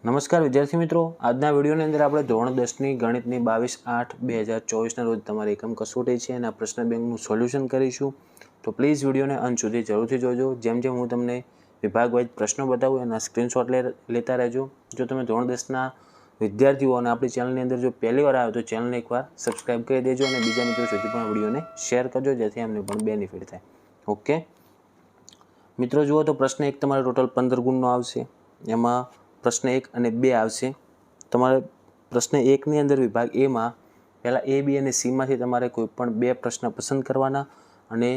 નમસ્કાર વિદ્યાર્થી મિત્રો, આજના વિડીયોની અંદર આપણે ધોરણ 10ની ગણિતની 22/8/2024ના રોજ તમારી એકમ કસોટી છે અને આ પ્રશ્ન બેંકનું સોલ્યુશન કરીશું. તો પ્લીઝ વિડીયોને અંત સુધી જરૂરથી જોજો. જેમ જેમ હું તમને વિભાગ વાઇઝ પ્રશ્નો બતાવું એના સ્ક્રીનશોટ લેતા રહેજો. જો તમે ધોરણ 10ના વિદ્યાર્થીઓ અને આપણી ચેનલની અંદર જો પહેલી વાર આવ્યો તો ચેનલને એકવાર સબસ્ક્રાઈબ કરી દેજો અને બીજા મિત્રો સુધી પણ વિડીયોને શેર કરજો, જેથી એમને પણ બેનિફિટ થાય. ઓકે મિત્રો, જુઓ તો પ્રશ્ન 1 તમારે ટોટલ 15 ગુણનો આવશે. એમાં પ્રશ્ન 1 અને 2 આવશે. તમારે પ્રશ્ન 1ની અંદર વિભાગ એમાં પહેલાં A, B અને Cમાંથી તમારે કોઈ પણ 2 પ્રશ્ન પસંદ કરવાના અને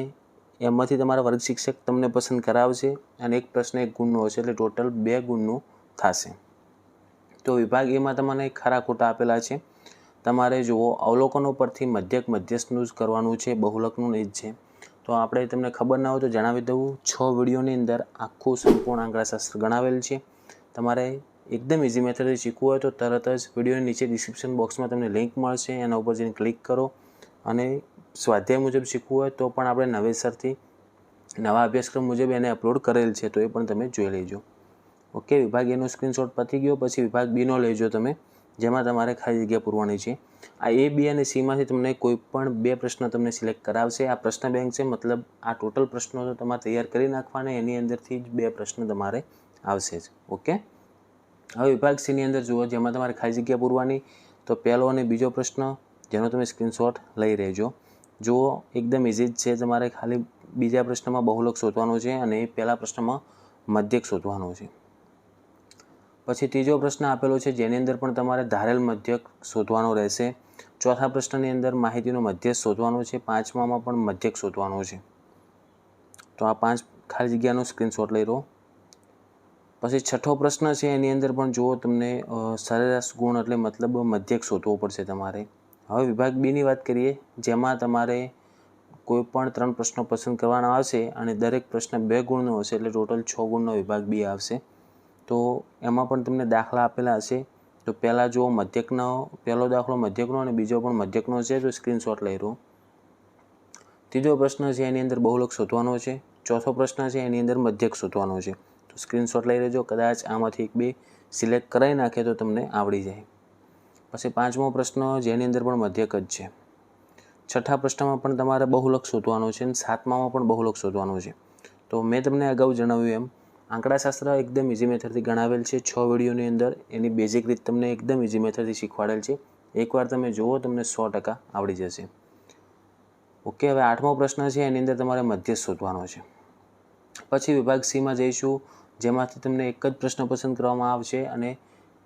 એમાંથી તમારા વર્ગ શિક્ષક તમને પસંદ કરાવશે અને એક પ્રશ્ન 1 ગુણનો હશે, એટલે ટોટલ 2 ગુણનું થશે. તો વિભાગ એમાં તમને ખરા ખોટા આપેલા છે. તમારે જુઓ, અવલોકનો પરથી મધ્યસ્થનું જ કરવાનું છે, બહુલકનું નહીં જ છે. તો આપણે તમને ખબર ના હોય તો જણાવી દઉં, 6 વિડીયોની અંદર આખું સંપૂર્ણ આંકડાશાસ્ત્ર ગણાવેલ છે. તમારે એકદમ ઇઝી મેથડથી શીખવું હોય તો તરત જ વિડીયોની નીચે ડિસ્ક્રિપ્શન બોક્સમાં તમને લિંક મળશે, એના ઉપર જઈને ક્લિક કરો અને સ્વાધ્યાય મુજબ શીખવું હોય તો પણ આપણે નવેસરથી નવા અભ્યાસક્રમ મુજબ એને અપલોડ કરેલ છે, તો એ પણ તમે જોઈ લેજો. ઓકે, વિભાગ એનો સ્ક્રીનશોટ પતી ગયો. પછી વિભાગ બીનો લેજો તમે, જેમાં તમારે ખાલી જગ્યા પૂરવાની છે. આ A, B અને Cમાંથી તમને કોઈ પણ 2 પ્રશ્ન તમને સિલેક્ટ કરાવશે. આ પ્રશ્ન બેંક છે, મતલબ આ ટોટલ પ્રશ્નો તો તમારે તૈયાર કરી નાખવાના, એની અંદરથી જ 2 પ્રશ્ન તમારે આવશે જ. ઓકે, હવે વિભાગ Cની અંદર જુઓ, જેમાં તમારે ખાલી જગ્યા પૂરવાની. તો પહેલો અને બીજો પ્રશ્ન જેનો તમે સ્ક્રીનશોટ લઈ રહેજો. જુઓ, એકદમ ઇઝી જ છે. તમારે ખાલી બીજા પ્રશ્નમાં બહુલક શોધવાનો છે અને પહેલા પ્રશ્નમાં મધ્યક શોધવાનો છે. પછી ત્રીજો પ્રશ્ન આપેલો છે, જેની અંદર પણ તમારે ધારેલ મધ્યક શોધવાનો રહેશે. ચોથા પ્રશ્નની અંદર માહિતીનો મધ્યસ્થ શોધવાનો છે. 5મામાં પણ મધ્યક શોધવાનો છે. તો આ 5 ખાલી જગ્યાનો સ્ક્રીનશોટ લઈ લો. પછી છઠ્ઠો પ્રશ્ન છે, એની અંદર પણ જુઓ, તમને સરેરાશ ગુણ એટલે મતલબ મધ્યક શોધવો પડશે તમારે. હવે વિભાગ બીની વાત કરીએ, જેમાં તમારે કોઈ પણ 3 પ્રશ્નો પસંદ કરવાના આવશે અને દરેક પ્રશ્ન 2 ગુણનો હશે, એટલે ટોટલ 6 ગુણનો વિભાગ બી આવશે. તો એમાં પણ તમને દાખલા આપેલા હશે. તો પહેલાં જુઓ, મધ્યકનો પહેલો દાખલો મધ્યકનો અને બીજો પણ મધ્યકનો છે, તો સ્ક્રીનશોટ લઈ લો. ત્રીજો પ્રશ્ન છે, એની અંદર બહુલક શોધવાનો છે. ચોથો પ્રશ્ન છે, એની અંદર મધ્યક શોધવાનો છે. તો સ્ક્રીનશોટ લઈ લેજો. કદાચ આમાંથી 1-2 સિલેક્ટ કરાવી નાખે તો તમને આવડી જાય. પછી 5મો પ્રશ્ન, જેની અંદર પણ મધ્યક જ છે. છઠ્ઠા પ્રશ્નમાં પણ તમારે બહુલક શોધવાનો છે અને 7મામાં પણ બહુલક શોધવાનો છે. તો મેં તમને અગાઉ જણાવ્યું એમ, આંકડાશાસ્ત્ર એકદમ ઇઝી મેથડથી ગણાવેલ છે. 6 વિડીયોની અંદર એની બેઝિક રીત તમને એકદમ ઇઝી મેથડથી શીખવાડેલ છે. એકવાર તમે જુઓ, તમને 100% આવડી જશે. ઓકે, હવે 8મો પ્રશ્ન છે, એની અંદર તમારે મધ્યસ્થ શોધવાનો છે. પછી વિભાગ Cમાં જઈશું, જેમાંથી તમને એક જ પ્રશ્ન પસંદ કરવામાં આવશે અને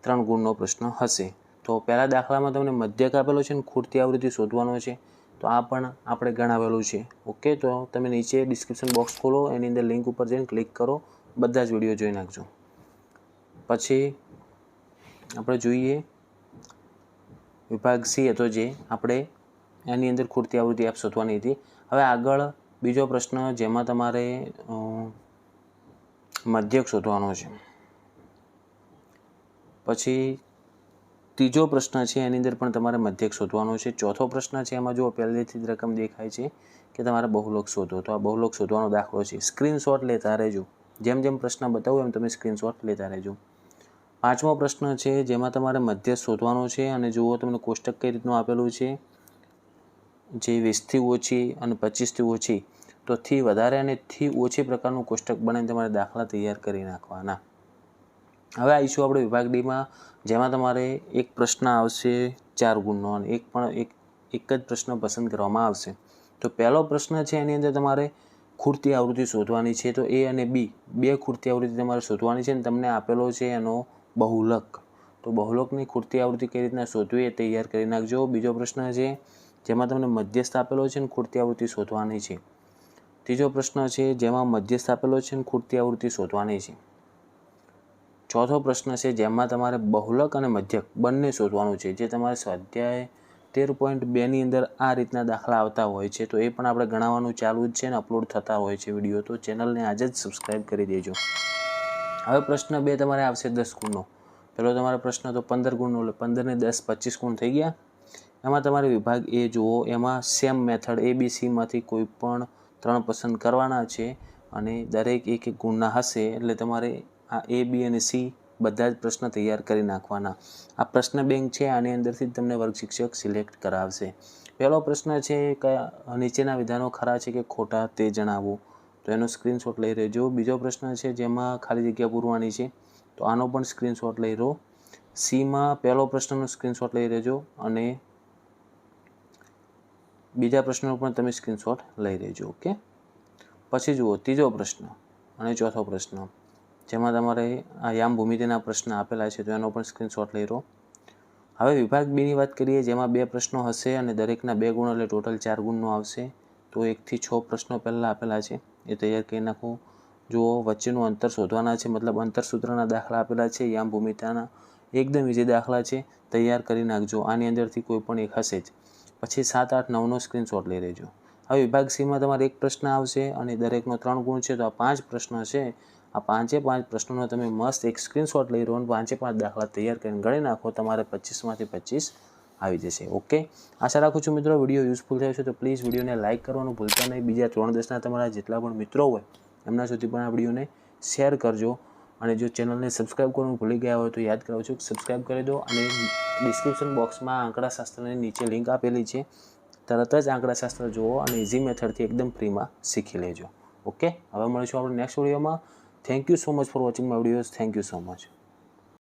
3 ગુણનો પ્રશ્ન હશે. તો પહેલા દાખલામાં તમને મધ્યક આપેલો છે અને ખૂટતી આવૃત્તિ શોધવાનો છે. તો આ પણ આપણે ગણાવેલું છે. ઓકે, તો તમે નીચે ડિસ્ક્રિપ્શન બોક્સ ખોલો, એની અંદર લિંક ઉપર જઈને ક્લિક કરો, બધા જ વિડીયો જોઈ નાખજો. પછી આપણે જોઈએ વિભાગ C હતો, જે આપણે એની અંદર ખૂટતી આવૃત્તિ એફ શોધવાની હતી. હવે આગળ બીજો પ્રશ્ન, જેમાં તમારે મધ્યક શોધવાનો છે. પછી ત્રીજો પ્રશ્ન છે, એની અંદર પણ તમારે મધ્યક શોધવાનો છે. ચોથો પ્રશ્ન છે, એમાં જો પહેલેથી જ રકમ દેખાય છે કે તમારે બહુલક શોધો, તો આ બહુલક શોધવાનો દાખલો છે. સ્ક્રીનશોટ લેતા રહેજો. જેમ જેમ પ્રશ્ન બતાવું એમ તમે સ્ક્રીનશોટ લેતા રહેજો. 5મો પ્રશ્ન છે, જેમાં તમારે મધ્યસ્થ શોધવાનો છે અને જુઓ, તમને કોષ્ટક કઈ રીતનું આપેલું છે, જે 20થી ઓછી અને 25થી ઓછી, તો થી વધારે અને થી ઓછી પ્રકારનું કોષ્ટક બનાવીને તમારે દાખલા તૈયાર કરી નાખવાના. હવે આવીશું આપણે વિભાગ Dમાં, જેમાં તમારે એક પ્રશ્ન આવશે 4 ગુણનો અને એક જ પ્રશ્ન પસંદ કરવામાં આવશે. તો પહેલો પ્રશ્ન છે, એની અંદર તમારે ખૂટતી આવૃત્તિ શોધવાની છે. તો A અને B 2 ખૂટતી આવૃત્તિ તમારે શોધવાની છે અને તમને આપેલો છે એનો બહુલક. તો બહુલકની ખૂટતી આવૃત્તિ કઈ રીતના શોધવી એ તૈયાર કરી નાખજો. બીજો પ્રશ્ન છે, જેમાં તમને મધ્યસ્થ આપેલો છે અને ખૂટતી આવૃત્તિ શોધવાની છે. ત્રીજો પ્રશ્ન છે, જેમાં મધ્યસ્થ આપેલો છે અને ખૂટતી આવૃત્તિ શોધવાની છે. ચોથો પ્રશ્ન છે, જેમાં તમારે બહુલક અને મધ્યક બંને શોધવાનું છે. જે તમારે સ્વાધ્યાય 13.2ની અંદર આ રીતના દાખલા આવતા હોય છે, તો એ પણ આપણે ગણાવવાનું ચાલુ જ છે અને અપલોડ થતા હોય છે વિડીયો. તો ચેનલને આજે જ સબસ્ક્રાઈબ કરી દેજો. હવે પ્રશ્ન 2 તમારે આવશે 10 ગુણનો. પહેલો તમારો પ્રશ્ન તો 15 ગુણનો, એટલે 15 ને 10 25 ગુણ થઈ ગયા. એમાં તમારે વિભાગ A જુઓ, એમાં સેમ મેથડ A, B, Cમાંથી કોઈ પણ 3 પસંદ કરવાના છે અને દરેક 1-1 ગુણના હશે. એટલે તમારે આ A, B અને C બધા જ પ્રશ્ન તૈયાર કરી નાખવાના. આ પ્રશ્ન બેંક છે, આની અંદરથી જ તમને વર્ગ શિક્ષક સિલેક્ટ કરાવશે. પહેલો પ્રશ્ન છે કયા નીચેના વિધાનો ખરા છે કે ખોટા તે જણાવો, તો એનો સ્ક્રીનશોટ લઈ રહેજો. બીજો પ્રશ્ન છે જેમાં ખાલી જગ્યા પૂરવાની છે, તો આનો પણ સ્ક્રીનશોટ લઈ લો. સીમાં પહેલો પ્રશ્નનો સ્ક્રીનશોટ લઈ રહેજો અને બીજા પ્રશ્નનો પણ તમે સ્ક્રીનશોટ લઈ લેજો. ઓકે, પછી જુઓ ત્રીજો પ્રશ્ન અને ચોથો પ્રશ્ન, જેમાં તમારે આ યામ ભૂમિતિના પ્રશ્ન આપેલા છે, તો એનો પણ સ્ક્રીનશોટ લઈ લો. હવે વિભાગ બીની વાત કરીએ, જેમાં 2 પ્રશ્નો હશે અને દરેકના 2 ગુણ એટલે ટોટલ 4 ગુણનો આવશે. તો 1 થી 6 પ્રશ્નો પહેલાં આપેલા છે, એ તૈયાર કરી નાખો. જુઓ વચ્ચેનું અંતર શોધવાના છે, મતલબ અંતરસૂત્રના દાખલા આપેલા છે, યામ ભૂમિતિના એકદમ ઇઝી દાખલા છે, તૈયાર કરી નાખજો. આની અંદરથી કોઈ પણ એક હશે જ. પછી 7, 8, 9નો સ્ક્રીનશોટ લઈ લેજો. હવે વિભાગ સીમાં તમારે 1 પ્રશ્ન આવશે અને દરેકનો 3 ગુણ છે, તો આ 5 પ્રશ્નો છે. આ 5 પ્રશ્નોનો તમે મસ્ત એક સ્ક્રીનશોટ લઈ લો અને 5 દાખલા તૈયાર કરીને ગણી નાખો. તમારે 25માંથી 25 આવી જશે. ઓકે, આશા રાખું છું મિત્રો વિડીયો યુઝફુલ થયો છે, તો પ્લીઝ વિડીયોને લાઇક કરવાનું ભૂલતા નહીં. બીજા 3-10ના તમારા જેટલા પણ મિત્રો હોય એમના સુધી પણ આ વિડીયોને શેર કરજો. અને જો ચેનલને સબસ્ક્રાઈબ કરવાનું ભૂલી ગયા હોય તો યાદ કરાવું છું કે સબસ્ક્રાઈબ કરી દો. અને ડિસ્ક્રિપ્શન બોક્સમાં આંકડાશાસ્ત્રની નીચે લિંક આપેલી છે, તરત જ આંકડાશાસ્ત્ર જુઓ અને ઇઝી મેથડથી એકદમ ફ્રીમાં શીખી લેજો. ઓકે, હવે મળીશું આપણે નેક્સ્ટ વિડીયોમાં. Thank you so much for watching my videos. Thank you so much.